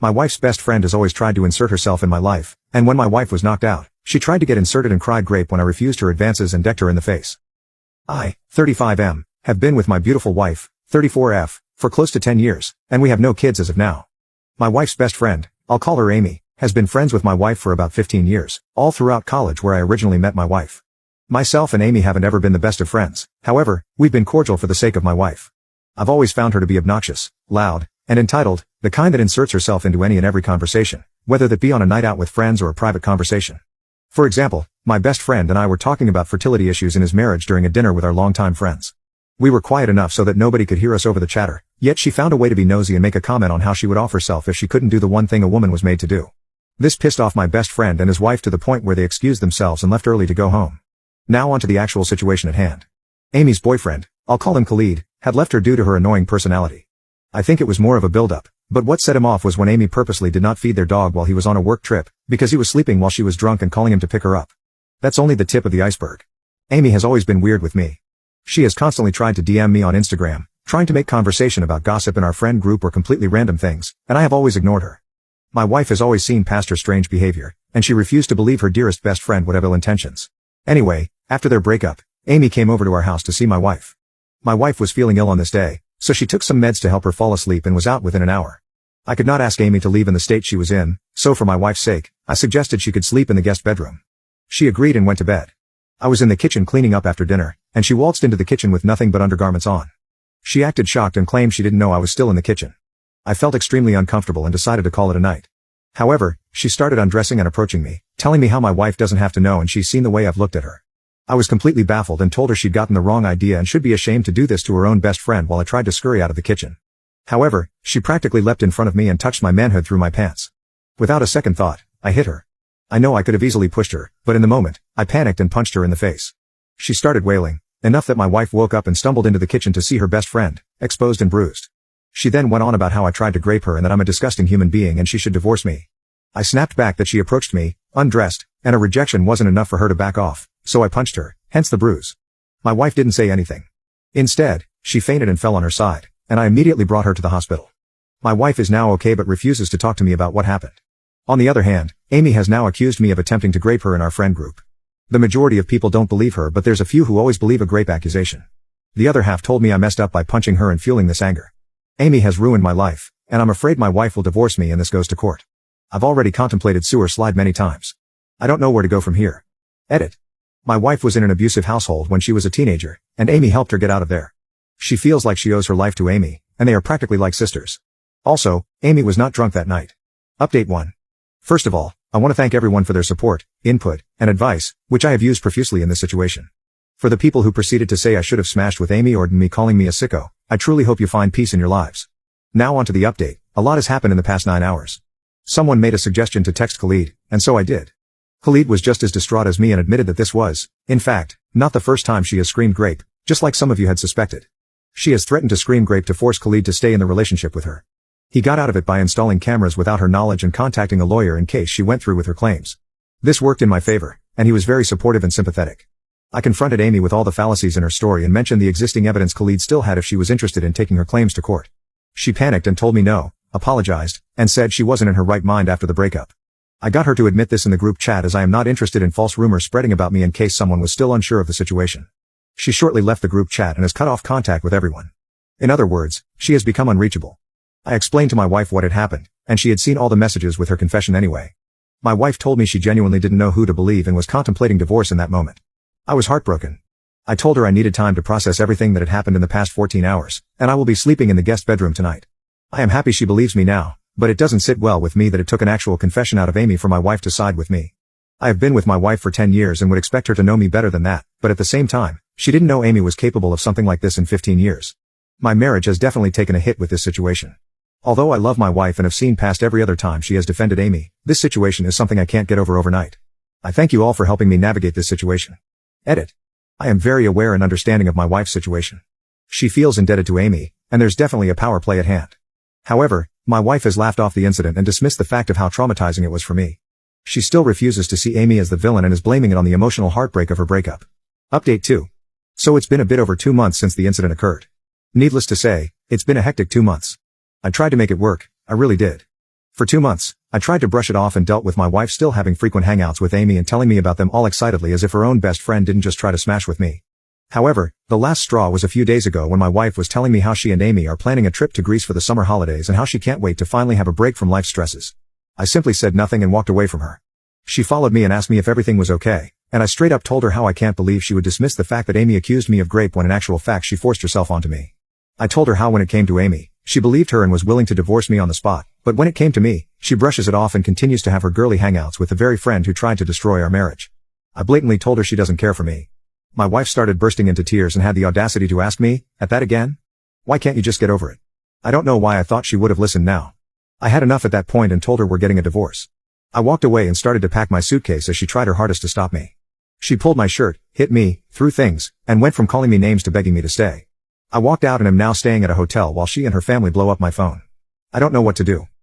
My wife's best friend has always tried to insert herself in my life, and when my wife was knocked out, she tried to get inserted and cried grape when I refused her advances and decked her in the face. I, 35M, have been with my beautiful wife, 34F, for close to 10 years, and we have no kids as of now. My wife's best friend, I'll call her Amy, has been friends with my wife for about 15 years, all throughout college where I originally met my wife. Myself and Amy haven't ever been the best of friends, however, we've been cordial for the sake of my wife. I've always found her to be obnoxious, loud, and entitled, the kind that inserts herself into any and every conversation, whether that be on a night out with friends or a private conversation. For example, my best friend and I were talking about fertility issues in his marriage during a dinner with our longtime friends. We were quiet enough so that nobody could hear us over the chatter, yet she found a way to be nosy and make a comment on how she would off herself if she couldn't do the one thing a woman was made to do. This pissed off my best friend and his wife to the point where they excused themselves and left early to go home. Now on to the actual situation at hand. Amy's boyfriend, I'll call him Khalid, had left her due to her annoying personality. I think it was more of a build-up, but what set him off was when Amy purposely did not feed their dog while he was on a work trip, because he was sleeping while she was drunk and calling him to pick her up. That's only the tip of the iceberg. Amy has always been weird with me. She has constantly tried to DM me on Instagram, trying to make conversation about gossip in our friend group or completely random things, and I have always ignored her. My wife has always seen past her strange behavior, and she refused to believe her dearest best friend would have ill intentions. Anyway, after their breakup, Amy came over to our house to see my wife. My wife was feeling ill on this day, so she took some meds to help her fall asleep and was out within an hour. I could not ask Amy to leave in the state she was in, so for my wife's sake, I suggested she could sleep in the guest bedroom. She agreed and went to bed. I was in the kitchen cleaning up after dinner, and she waltzed into the kitchen with nothing but undergarments on. She acted shocked and claimed she didn't know I was still in the kitchen. I felt extremely uncomfortable and decided to call it a night. However, she started undressing and approaching me, telling me how my wife doesn't have to know and she's seen the way I've looked at her. I was completely baffled and told her she'd gotten the wrong idea and should be ashamed to do this to her own best friend while I tried to scurry out of the kitchen. However, she practically leapt in front of me and touched my manhood through my pants. Without a second thought, I hit her. I know I could have easily pushed her, but in the moment, I panicked and punched her in the face. She started wailing, enough that my wife woke up and stumbled into the kitchen to see her best friend, exposed and bruised. She then went on about how I tried to grape her and that I'm a disgusting human being and she should divorce me. I snapped back that she approached me, undressed, and a rejection wasn't enough for her to back off, so I punched her, hence the bruise. My wife didn't say anything. Instead, she fainted and fell on her side, and I immediately brought her to the hospital. My wife is now okay but refuses to talk to me about what happened. On the other hand, Amy has now accused me of attempting to grape her in our friend group. The majority of people don't believe her, but there's a few who always believe a grape accusation. The other half told me I messed up by punching her and fueling this anger. Amy has ruined my life, and I'm afraid my wife will divorce me and this goes to court. I've already contemplated sewer slide many times. I don't know where to go from here. Edit. My wife was in an abusive household when she was a teenager, and Amy helped her get out of there. She feels like she owes her life to Amy, and they are practically like sisters. Also, Amy was not drunk that night. Update 1. First of all, I want to thank everyone for their support, input, and advice, which I have used profusely in this situation. For the people who proceeded to say I should have smashed with Amy or me calling me a sicko, I truly hope you find peace in your lives. Now on to the update. A lot has happened in the past 9 hours. Someone made a suggestion to text Khalid, and so I did. Khalid was just as distraught as me and admitted that this was, in fact, not the first time she has screamed grape, just like some of you had suspected. She has threatened to scream grape to force Khalid to stay in the relationship with her. He got out of it by installing cameras without her knowledge and contacting a lawyer in case she went through with her claims. This worked in my favor, and he was very supportive and sympathetic. I confronted Amy with all the fallacies in her story and mentioned the existing evidence Khalid still had if she was interested in taking her claims to court. She panicked and told me no, apologized, and said she wasn't in her right mind after the breakup. I got her to admit this in the group chat as I am not interested in false rumors spreading about me in case someone was still unsure of the situation. She shortly left the group chat and has cut off contact with everyone. In other words, she has become unreachable. I explained to my wife what had happened, and she had seen all the messages with her confession anyway. My wife told me she genuinely didn't know who to believe and was contemplating divorce in that moment. I was heartbroken. I told her I needed time to process everything that had happened in the past 14 hours, and I will be sleeping in the guest bedroom tonight. I am happy she believes me now, but it doesn't sit well with me that it took an actual confession out of Amy for my wife to side with me. I have been with my wife for 10 years and would expect her to know me better than that, but at the same time, she didn't know Amy was capable of something like this in 15 years. My marriage has definitely taken a hit with this situation. Although I love my wife and have seen past every other time she has defended Amy, this situation is something I can't get over overnight. I thank you all for helping me navigate this situation. Edit. I am very aware and understanding of my wife's situation. She feels indebted to Amy, and there's definitely a power play at hand. However, my wife has laughed off the incident and dismissed the fact of how traumatizing it was for me. She still refuses to see Amy as the villain and is blaming it on the emotional heartbreak of her breakup. Update 2. So it's been a bit over 2 months since the incident occurred. Needless to say, it's been a hectic 2 months. I tried to make it work, I really did. For 2 months, I tried to brush it off and dealt with my wife still having frequent hangouts with Amy and telling me about them all excitedly as if her own best friend didn't just try to smash with me. However, the last straw was a few days ago when my wife was telling me how she and Amy are planning a trip to Greece for the summer holidays and how she can't wait to finally have a break from life's stresses. I simply said nothing and walked away from her. She followed me and asked me if everything was okay, and I straight up told her how I can't believe she would dismiss the fact that Amy accused me of grape when in actual fact she forced herself onto me. I told her how when it came to Amy, she believed her and was willing to divorce me on the spot, but when it came to me, she brushes it off and continues to have her girly hangouts with the very friend who tried to destroy our marriage. I blatantly told her she doesn't care for me. My wife started bursting into tears and had the audacity to ask me, "At that again? Why can't you just get over it?" I don't know why I thought she would have listened now. I had enough at that point and told her we're getting a divorce. I walked away and started to pack my suitcase as she tried her hardest to stop me. She pulled my shirt, hit me, threw things, and went from calling me names to begging me to stay. I walked out and am now staying at a hotel while she and her family blow up my phone. I don't know what to do.